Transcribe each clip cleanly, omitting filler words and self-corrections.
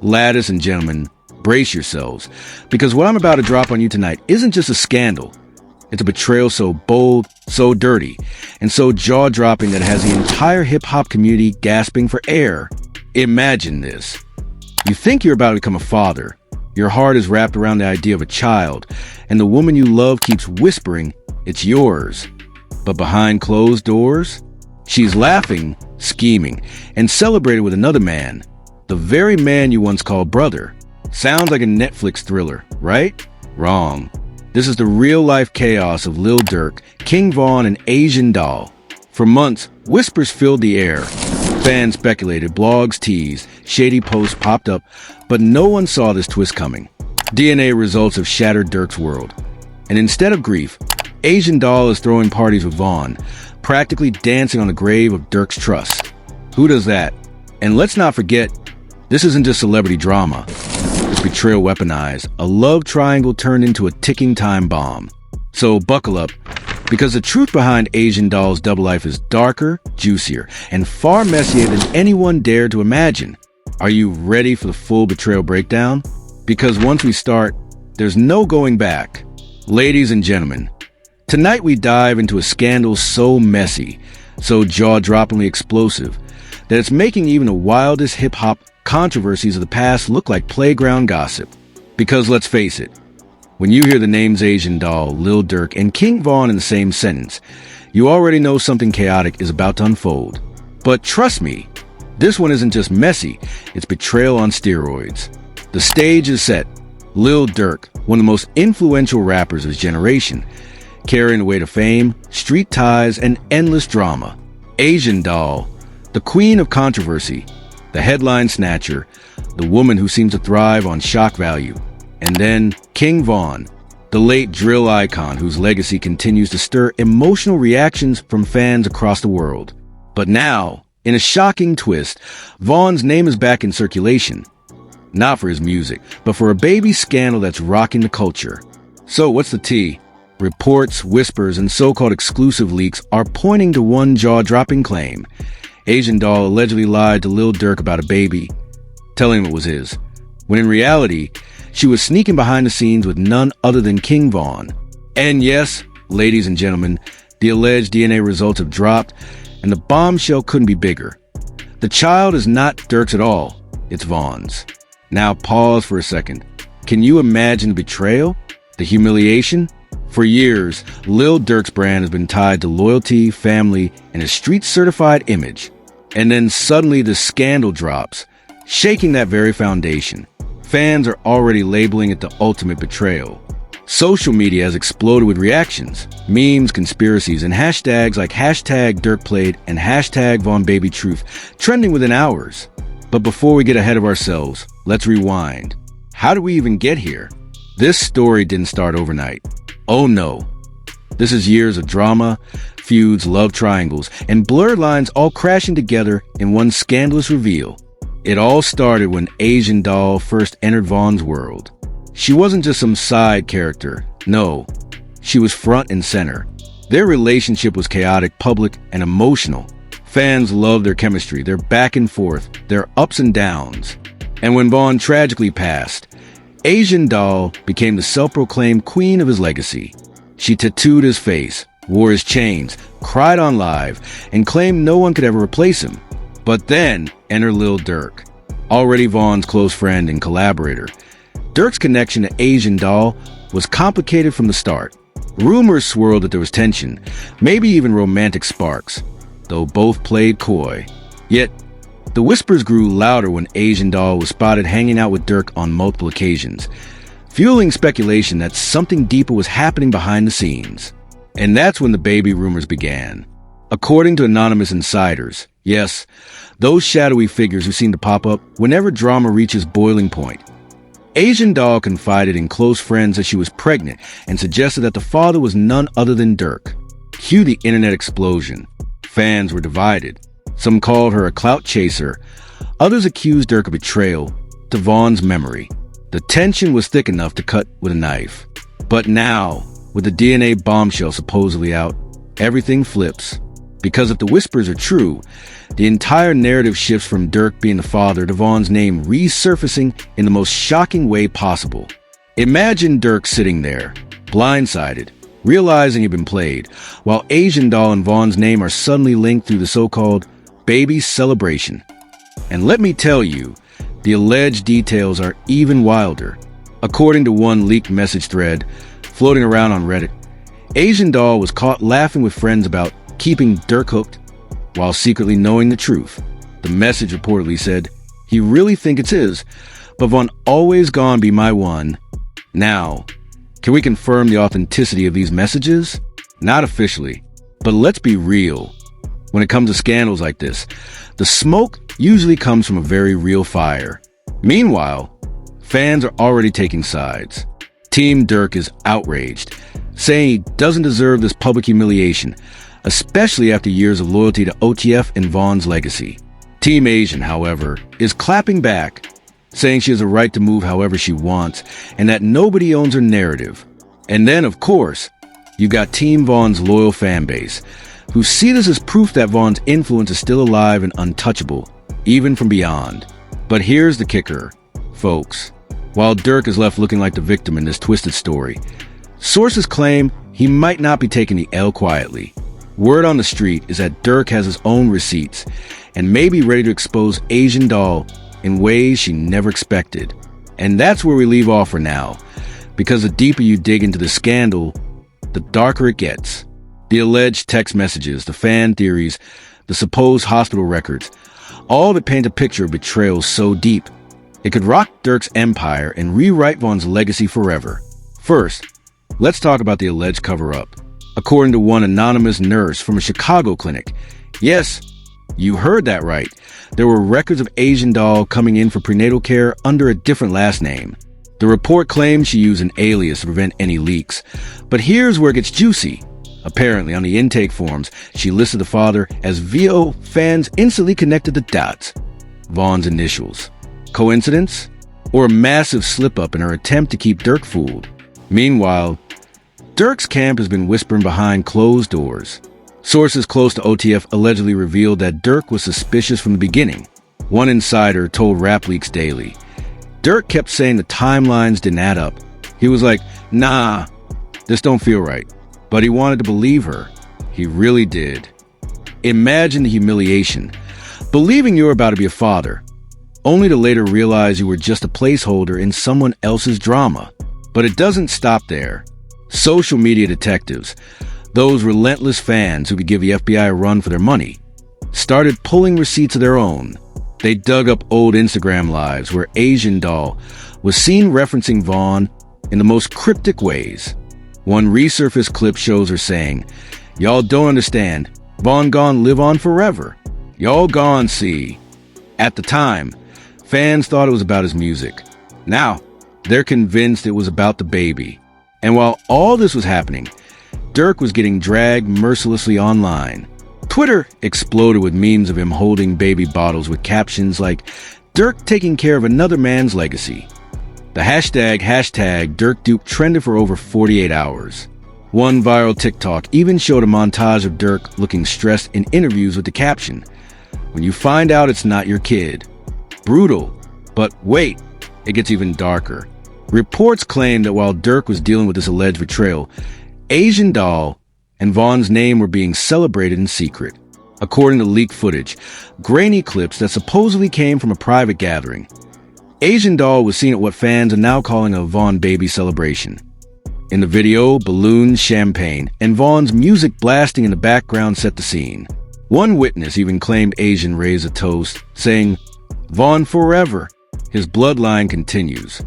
Ladies and gentlemen, brace yourselves, because what I'm about to drop on you tonight isn't just a scandal. It's a betrayal so bold, so dirty, and so jaw-dropping that it has the entire hip-hop community gasping for air. Imagine this. You think you're about to become a father. Your heart is wrapped around the idea of a child, and the woman you love keeps whispering, "It's yours." But behind closed doors, she's laughing, scheming, and celebrated with another man. The very man you once called brother. Sounds like a Netflix thriller, right? Wrong. This is the real-life chaos of Lil Durk, King Von, and Asian Doll. For months, whispers filled the air. Fans speculated, blogs teased, shady posts popped up, but no one saw this twist coming. DNA results have shattered Durk's world. And instead of grief, Asian Doll is throwing parties with Von, practically dancing on the grave of Durk's trust. Who does that? And let's not forget, this isn't just celebrity drama. It's betrayal weaponized, a love triangle turned into a ticking time bomb. So buckle up, because the truth behind Asian Doll's double life is darker, juicier, and far messier than anyone dared to imagine. Are you ready for the full betrayal breakdown? Because once we start, there's no going back. Ladies and gentlemen, tonight we dive into a scandal so messy, so jaw-droppingly explosive, that it's making even the wildest hip-hop controversies of the past look like playground gossip. Because let's face it, when you hear the names Asian Doll, Lil Durk, and King Von in the same sentence, you already know something chaotic is about to unfold. But trust me, this one isn't just messy, it's betrayal on steroids. The stage is set. Lil Durk, one of the most influential rappers of his generation, carrying the weight of fame, street ties, and endless drama. Asian Doll, the queen of controversy, the headline snatcher, the woman who seems to thrive on shock value. And then King Von, the late drill icon whose legacy continues to stir emotional reactions from fans across the world. But now, in a shocking twist, Von's name is back in circulation. Not for his music, but for a baby scandal that's rocking the culture. So what's the tea? Reports, whispers, and so-called exclusive leaks are pointing to one jaw-dropping claim. Asian Doll allegedly lied to Lil Durk about a baby, telling him it was his, when in reality, she was sneaking behind the scenes with none other than King Von. And yes, ladies and gentlemen, the alleged DNA results have dropped, and the bombshell couldn't be bigger. The child is not Durk's at all, it's Von's. Now pause for a second. Can you imagine the betrayal? The humiliation? For years, Lil Durk's brand has been tied to loyalty, family, and a street-certified image. And then suddenly the scandal drops, shaking that very foundation. Fans are already labeling it the ultimate betrayal. Social media has exploded with reactions, memes, conspiracies, and hashtags like #DurkPlayed and #VonBabyTruth trending within hours. But before we get ahead of ourselves, let's rewind. How did we even get here? This story didn't start overnight. Oh no. This is years of drama, feuds, love triangles, and blurred lines all crashing together in one scandalous reveal. It all started when Asian Doll first entered Von's world. She wasn't just some side character. No, she was front and center. Their relationship was chaotic, public, and emotional. Fans loved their chemistry, their back and forth, their ups and downs. And when Von tragically passed, Asian Doll became the self-proclaimed queen of his legacy. She tattooed his face, wore his chains, cried on live, and claimed no one could ever replace him. But then entered Lil Durk, already Von's close friend and collaborator. Durk's connection to Asian Doll was complicated from the start. Rumors swirled that there was tension, maybe even romantic sparks, though both played coy. Yet, the whispers grew louder when Asian Doll was spotted hanging out with Durk on multiple occasions, fueling speculation that something deeper was happening behind the scenes. And that's when the baby rumors began. According to anonymous insiders, yes, those shadowy figures who seem to pop up whenever drama reaches boiling point. Asian Doll confided in close friends that she was pregnant and suggested that the father was none other than Durk. Cue the internet explosion. Fans were divided. Some called her a clout chaser. Others accused Durk of betrayal to Von's memory. The tension was thick enough to cut with a knife. But now, with the DNA bombshell supposedly out, everything flips. Because if the whispers are true, the entire narrative shifts from Durk being the father to Vaughn's name resurfacing in the most shocking way possible. Imagine Durk sitting there, blindsided, realizing he'd been played, while Asian Doll and Vaughn's name are suddenly linked through the so-called baby celebration. And let me tell you, the alleged details are even wilder. According to one leaked message thread floating around on Reddit, Asian Doll was caught laughing with friends about keeping Durk hooked while secretly knowing the truth. The message reportedly said, "He really think it's his, but Vaughn always gone be my one." Now, can we confirm the authenticity of these messages? Not officially, but let's be real. When it comes to scandals like this, the smoke usually comes from a very real fire. Meanwhile, fans are already taking sides. Team Durk is outraged, saying he doesn't deserve this public humiliation, especially after years of loyalty to OTF and Vaughn's legacy. Team Asian, however, is clapping back, saying she has a right to move however she wants and that nobody owns her narrative. And then, of course, you've got Team Vaughn's loyal fan base, who see this as proof that Vaughn's influence is still alive and untouchable, even from beyond. But here's the kicker, folks. While Durk is left looking like the victim in this twisted story, sources claim he might not be taking the L quietly. Word on the street is that Durk has his own receipts and may be ready to expose Asian Doll in ways she never expected. And that's where we leave off for now, because the deeper you dig into the scandal, the darker it gets. The alleged text messages, the fan theories, the supposed hospital records, all that paint a picture of betrayal so deep, it could rock Durk's empire and rewrite Vaughn's legacy forever. First, let's talk about the alleged cover-up. According to one anonymous nurse from a Chicago clinic, yes, you heard that right, there were records of Asian Doll coming in for prenatal care under a different last name. The report claims she used an alias to prevent any leaks, but here's where it gets juicy. Apparently, on the intake forms, she listed the father as VO. Fans instantly connected the dots. Vaughn's initials. Coincidence? Or a massive slip-up in her attempt to keep Durk fooled? Meanwhile, Durk's camp has been whispering behind closed doors. Sources close to OTF allegedly revealed that Durk was suspicious from the beginning. One insider told Rap Leaks Daily, Durk kept saying the timelines didn't add up. He was like, nah, this don't feel right. But he wanted to believe her. He really did. Imagine the humiliation. Believing you were about to be a father, only to later realize you were just a placeholder in someone else's drama. But it doesn't stop there. Social media detectives, those relentless fans who could give the FBI a run for their money, started pulling receipts of their own. They dug up old Instagram lives where Asian Doll was seen referencing Vaughn in the most cryptic ways. One resurfaced clip shows her saying, "Y'all don't understand. Vaughn gone live on forever. Y'all gone see." At the time, fans thought it was about his music. Now, they're convinced it was about the baby. And while all this was happening, Durk was getting dragged mercilessly online. Twitter exploded with memes of him holding baby bottles with captions like, "Durk taking care of another man's legacy." The hashtag DurkDupe trended for over 48 hours. One viral TikTok even showed a montage of Durk looking stressed in interviews with the caption, "When you find out it's not your kid." Brutal. But wait, it gets even darker. Reports claim that while Durk was dealing with this alleged betrayal, Asian Doll and Vaughn's name were being celebrated in secret. According to leaked footage, grainy clips that supposedly came from a private gathering, Asian Doll was seen at what fans are now calling a Vaughn baby celebration. In the video, balloons, champagne, and Vaughn's music blasting in the background set the scene. One witness even claimed Asian raised a toast, saying, "Vaughn forever." His bloodline continues.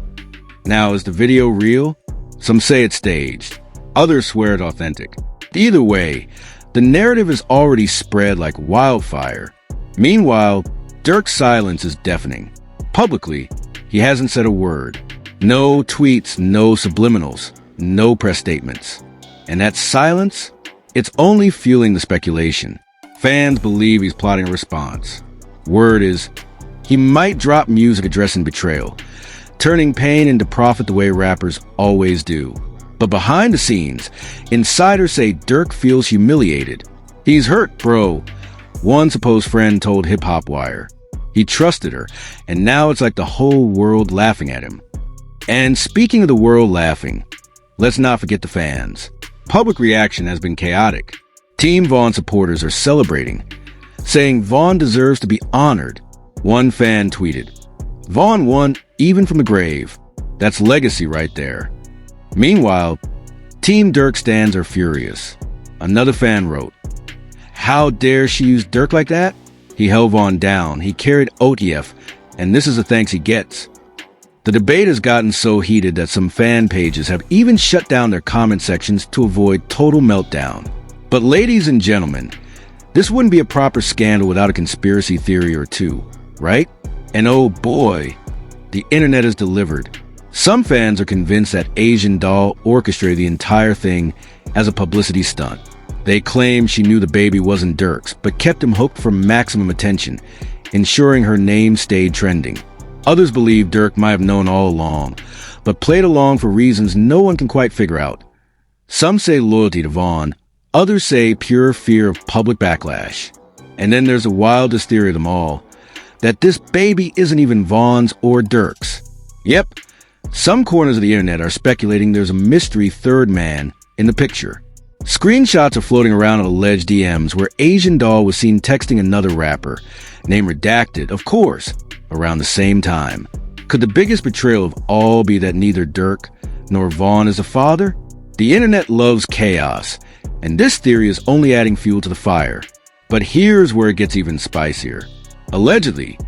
Now, is the video real? Some say it's staged. Others swear it's authentic. Either way, the narrative is already spread like wildfire. Meanwhile, Durk's silence is deafening. Publicly, he hasn't said a word. No tweets, no subliminals, no press statements. And that silence, it's only fueling the speculation. Fans believe he's plotting a response. Word is, he might drop music addressing betrayal, turning pain into profit the way rappers always do. But behind the scenes, insiders say Durk feels humiliated. He's hurt, bro, one supposed friend told Hip Hop Wire. He trusted her, and now it's like the whole world laughing at him. And speaking of the world laughing, let's not forget the fans. Public reaction has been chaotic. Team Vaughn supporters are celebrating, saying Vaughn deserves to be honored. One fan tweeted, "Vaughn won even from the grave. That's legacy right there." Meanwhile, Team Durk stans are furious. Another fan wrote, "How dare she use Durk like that? He held Vaughn down. He carried OTF, and this is the thanks he gets." The debate has gotten so heated that some fan pages have even shut down their comment sections to avoid total meltdown. But ladies and gentlemen, this wouldn't be a proper scandal without a conspiracy theory or two, right? And oh boy, the internet has delivered. Some fans are convinced that Asian Doll orchestrated the entire thing as a publicity stunt. They claim she knew the baby wasn't Durk's, but kept him hooked for maximum attention, ensuring her name stayed trending. Others believe Durk might have known all along, but played along for reasons no one can quite figure out. Some say loyalty to Vaughn, others say pure fear of public backlash. And then there's the wildest theory of them all, that this baby isn't even Vaughn's or Durk's. Yep, some corners of the internet are speculating there's a mystery third man in the picture. Screenshots are floating around of alleged DMs where Asian Doll was seen texting another rapper, name redacted, of course, around the same time. Could the biggest betrayal of all be that neither Durk nor Vaughn is a father? The internet loves chaos, and this theory is only adding fuel to the fire. But here's where it gets even spicier. Allegedly,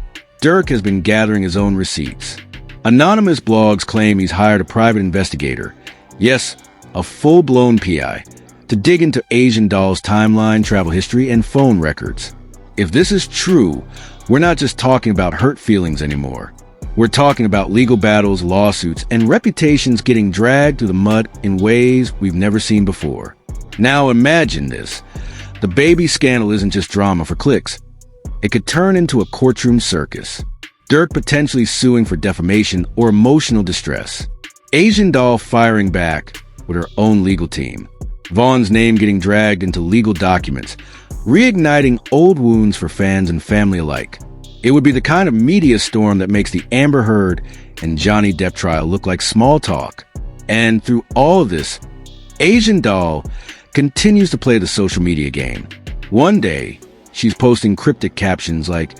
Durk has been gathering his own receipts. Anonymous blogs claim he's hired a private investigator, yes, a full-blown PI, to dig into Asian Doll's timeline, travel history, and phone records. If this is true, we're not just talking about hurt feelings anymore. We're talking about legal battles, lawsuits, and reputations getting dragged through the mud in ways we've never seen before. Now imagine this. The baby scandal isn't just drama for clicks. It could turn into a courtroom circus. Durk potentially suing for defamation or emotional distress. Asian Doll firing back with her own legal team. Vaughn's name getting dragged into legal documents, reigniting old wounds for fans and family alike. It would be the kind of media storm that makes the Amber Heard and Johnny Depp trial look like small talk. And through all of this, Asian Doll continues to play the social media game. One day, she's posting cryptic captions like,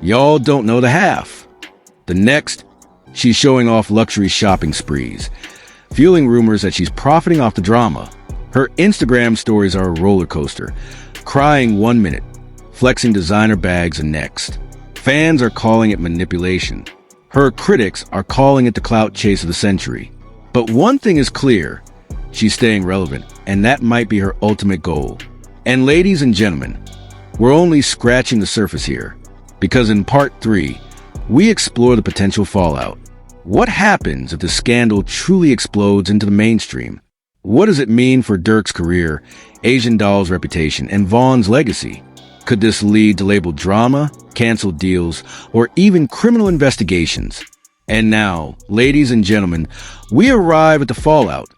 "Y'all don't know the half." The next, she's showing off luxury shopping sprees, fueling rumors that she's profiting off the drama. Her Instagram stories are a roller coaster, crying one minute, flexing designer bags the next. Fans are calling it manipulation. Her critics are calling it the clout chase of the century. But one thing is clear, she's staying relevant, and that might be her ultimate goal. And ladies and gentlemen, we're only scratching the surface here, because in part 3, we explore the potential fallout. What happens if the scandal truly explodes into the mainstream? What does it mean for Durk's career, Asian Doll's reputation, and Vaughn's legacy? Could this lead to labeled drama, canceled deals, or even criminal investigations? And now, ladies and gentlemen, we arrive at the fallout.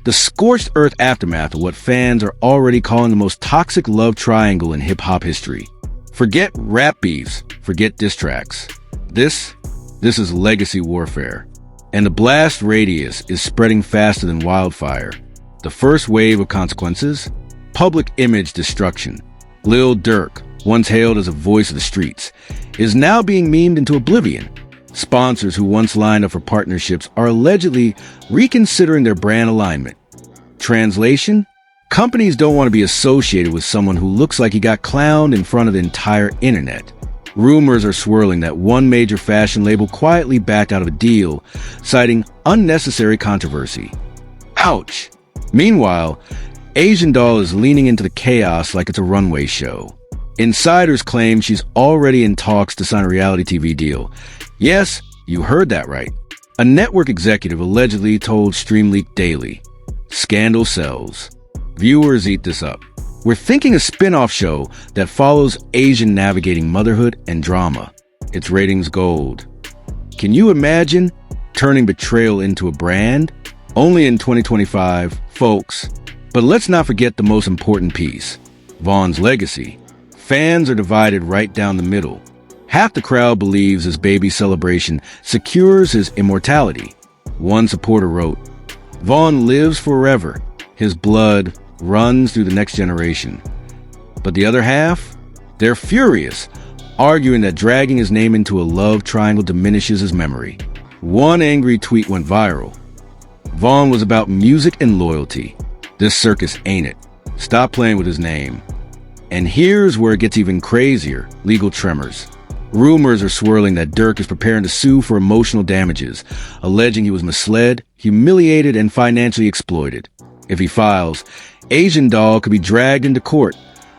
The scorched earth aftermath of what fans are already calling the most toxic love triangle in hip-hop history. Forget rap beefs, forget diss tracks. This is legacy warfare. And the blast radius is spreading faster than wildfire. The first wave of consequences? Public image destruction. Lil Durk, once hailed as a voice of the streets, is now being memed into oblivion. Sponsors who once lined up for partnerships are allegedly reconsidering their brand alignment. Translation? Companies don't want to be associated with someone who looks like he got clowned in front of the entire internet. Rumors are swirling that one major fashion label quietly backed out of a deal, citing unnecessary controversy. Ouch! Meanwhile, Asian Doll is leaning into the chaos like it's a runway show. Insiders claim she's already in talks to sign a reality TV deal. Yes, you heard that right. A network executive allegedly told StreamLeak Daily, "Scandal sells. Viewers eat this up. We're thinking a spin-off show that follows Asian navigating motherhood and drama. Its ratings gold." Can you imagine turning betrayal into a brand? Only in 2025, folks. But let's not forget the most important piece. Vaughn's legacy. Fans are divided right down the middle. Half the crowd believes his baby celebration secures his immortality. One supporter wrote, "Vaughn lives forever. His blood runs through the next generation." But the other half? They're furious, arguing that dragging his name into a love triangle diminishes his memory. One angry tweet went viral. "Vaughn was about music and loyalty. This circus ain't it. Stop playing with his name." And here's where it gets even crazier: legal tremors. Rumors are swirling that Durk is preparing to sue for emotional damages, alleging he was misled, humiliated, and financially exploited. If he files, Asian Doll could be dragged into court,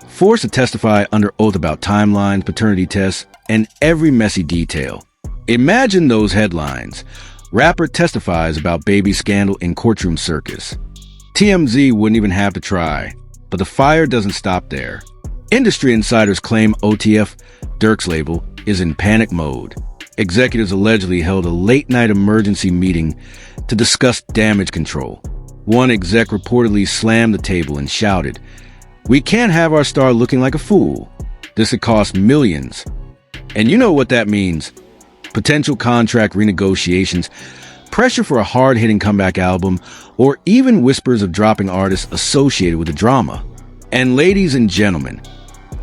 forced to testify under oath about timelines, paternity tests, and every messy detail. Imagine those headlines. Rapper testifies about baby scandal in courtroom circus. TMZ wouldn't even have to try. But the fire doesn't stop there. Industry insiders claim OTF, Durk's label, is in panic mode. Executives allegedly held a late-night emergency meeting to discuss damage control. One exec reportedly slammed the table and shouted, "We can't have our star looking like a fool. This could cost millions." And you know what that means. Potential contract renegotiations, pressure for a hard-hitting comeback album, or even whispers of dropping artists associated with the drama. And ladies and gentlemen,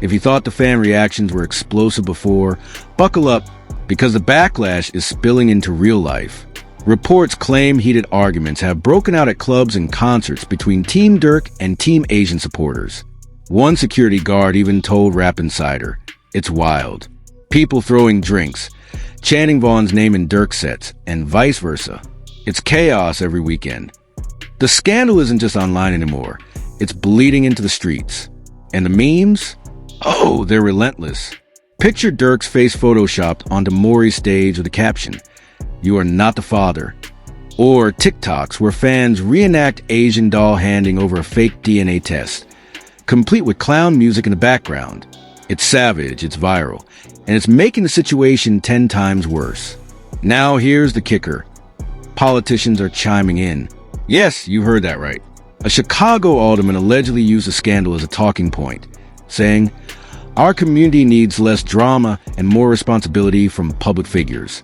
if you thought the fan reactions were explosive before, buckle up, because the backlash is spilling into real life. Reports claim heated arguments have broken out at clubs and concerts between Team Durk and Team Asian supporters. One security guard even told Rap Insider, "It's wild. People throwing drinks, chanting Vaughn's name in Durk sets, and vice versa. It's chaos every weekend." The scandal isn't just online anymore. It's bleeding into the streets. And the memes? Oh, they're relentless. Picture Durk's face photoshopped onto Maury's stage with a caption, "You are not the father." Or TikToks where fans reenact Asian Doll handing over a fake DNA test, complete with clown music in the background. It's savage, it's viral, and it's making the situation 10 times worse. Now here's the kicker. Politicians are chiming in. Yes, you heard that right. A Chicago alderman allegedly used the scandal as a talking point, saying, "Our community needs less drama and more responsibility from public figures."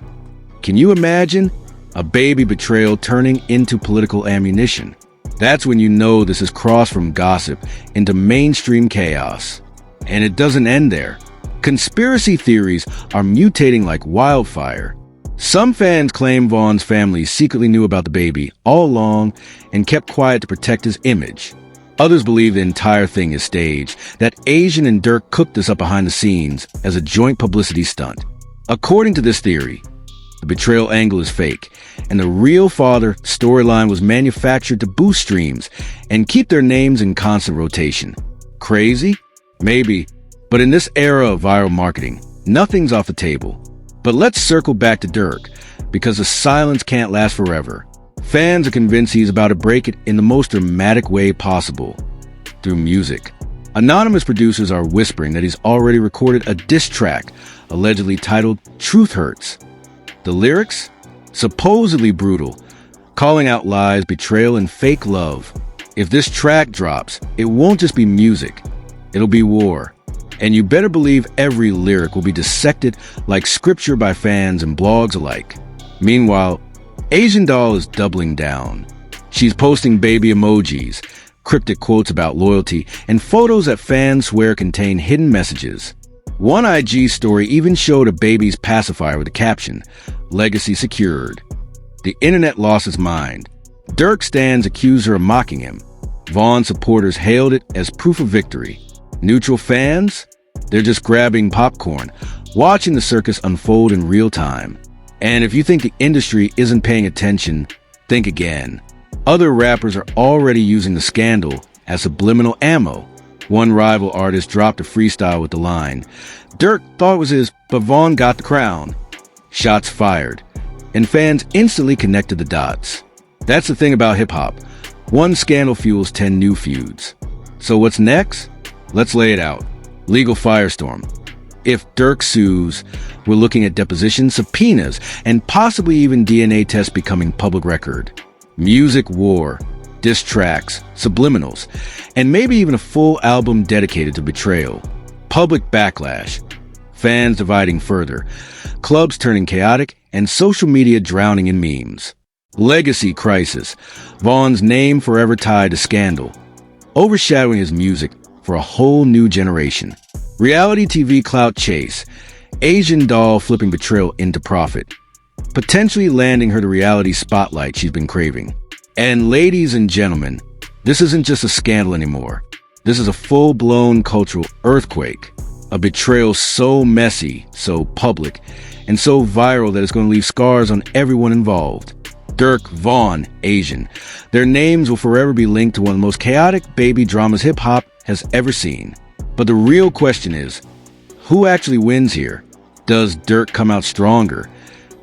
Can you imagine? A baby betrayal turning into political ammunition. That's when you know this has crossed from gossip into mainstream chaos. And it doesn't end there. Conspiracy theories are mutating like wildfire. Some fans claim Vaughn's family secretly knew about the baby all along and kept quiet to protect his image. Others believe the entire thing is staged, that Asian and Durk cooked this up behind the scenes as a joint publicity stunt. According to this theory, the betrayal angle is fake, and the real father storyline was manufactured to boost streams and keep their names in constant rotation. Crazy? Maybe. But in this era of viral marketing, nothing's off the table. But let's circle back to Durk, because the silence can't last forever. Fans are convinced he's about to break it in the most dramatic way possible, through music. Anonymous producers are whispering that he's already recorded a diss track, allegedly titled "Truth Hurts." The lyrics? Supposedly brutal, calling out lies, betrayal, and fake love. If this track drops, it won't just be music, it'll be war. And you better believe every lyric will be dissected like scripture by fans and blogs alike. Meanwhile, Asian Doll is doubling down. She's posting baby emojis, cryptic quotes about loyalty, and photos that fans swear contain hidden messages. One IG story even showed a baby's pacifier with the caption, "Legacy secured." The internet lost its mind. Durk stans accused her of mocking him. Vaughn supporters hailed it as proof of victory. Neutral fans? They're just grabbing popcorn, watching the circus unfold in real time. And if you think the industry isn't paying attention, think again. Other rappers are already using the scandal as subliminal ammo. One rival artist dropped a freestyle with the line, "Durk thought it was his, but Vaughn got the crown." Shots fired, and fans instantly connected the dots. That's the thing about hip-hop. One scandal fuels 10 new feuds. So what's next? Let's lay it out. Legal firestorm. If Durk sues, we're looking at depositions, subpoenas, and possibly even DNA tests becoming public record. Music war. diss tracks, subliminals, and maybe even a full album dedicated to betrayal. Public backlash, fans dividing further, clubs turning chaotic, and social media drowning in memes. Legacy crisis, Vaughn's name forever tied to scandal, overshadowing his music for a whole new generation. Reality TV clout chase, Asian doll flipping betrayal into profit, potentially landing her the reality spotlight she's been craving. And ladies and gentlemen, this isn't just a scandal anymore. This is a full-blown cultural earthquake. A betrayal so messy, so public, and so viral that it's going to leave scars on everyone involved. Durk, Vaughn, Asian. Their names will forever be linked to one of the most chaotic baby dramas hip-hop has ever seen. But the real question is, who actually wins here? Does Durk come out stronger,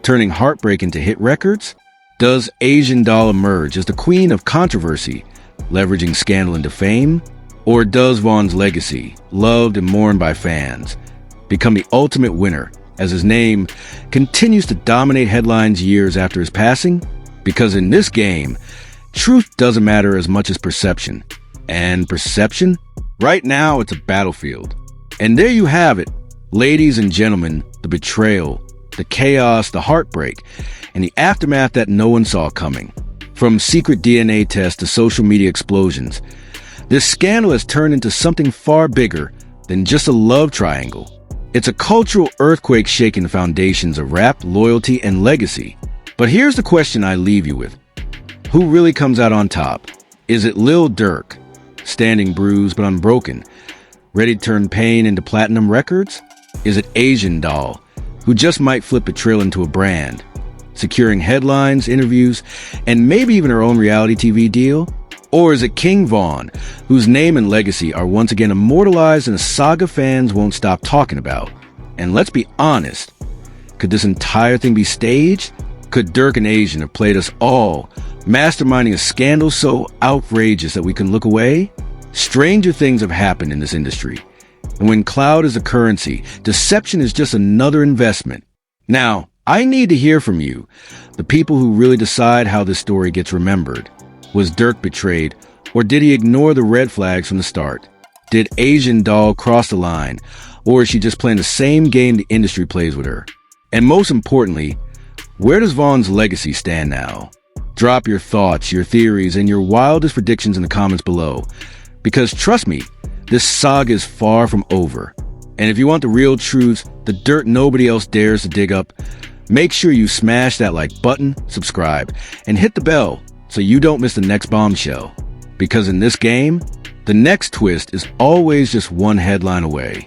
turning heartbreak into hit records? Does Asian Doll emerge as the queen of controversy, leveraging scandal into fame? Or does Vaughn's legacy, loved and mourned by fans, become the ultimate winner as his name continues to dominate headlines years after his passing? Because in this game, truth doesn't matter as much as perception. And perception? Right now, it's a battlefield. And there you have it, ladies and gentlemen, the betrayal, the chaos, the heartbreak, and the aftermath that no one saw coming. From secret DNA tests to social media explosions, this scandal has turned into something far bigger than just a love triangle. It's a cultural earthquake shaking the foundations of rap, loyalty, and legacy. But here's the question I leave you with. Who really comes out on top? Is it Lil Durk, standing bruised but unbroken, ready to turn pain into platinum records? Is it Asian Doll, who just might flip betrayal into a brand, securing headlines, interviews, and maybe even her own reality TV deal? Or is it King Vaughn, whose name and legacy are once again immortalized in a saga fans won't stop talking about? And let's be honest, could this entire thing be staged? Could Durk and Asian have played us all, masterminding a scandal so outrageous that we can look away? Stranger things have happened in this industry. And when cloud is a currency, deception is just another investment. Now, I need to hear from you, the people who really decide how this story gets remembered. Was Durk betrayed, or did he ignore the red flags from the start? Did Asian Doll cross the line, or is she just playing the same game the industry plays with her? And most importantly, where does Vaughn's legacy stand now? Drop your thoughts, your theories, and your wildest predictions in the comments below. Because trust me, this saga is far from over. And if you want the real truth, the dirt nobody else dares to dig up, make sure you smash that like button, subscribe, and hit the bell so you don't miss the next bombshell. Because in this game, the next twist is always just one headline away.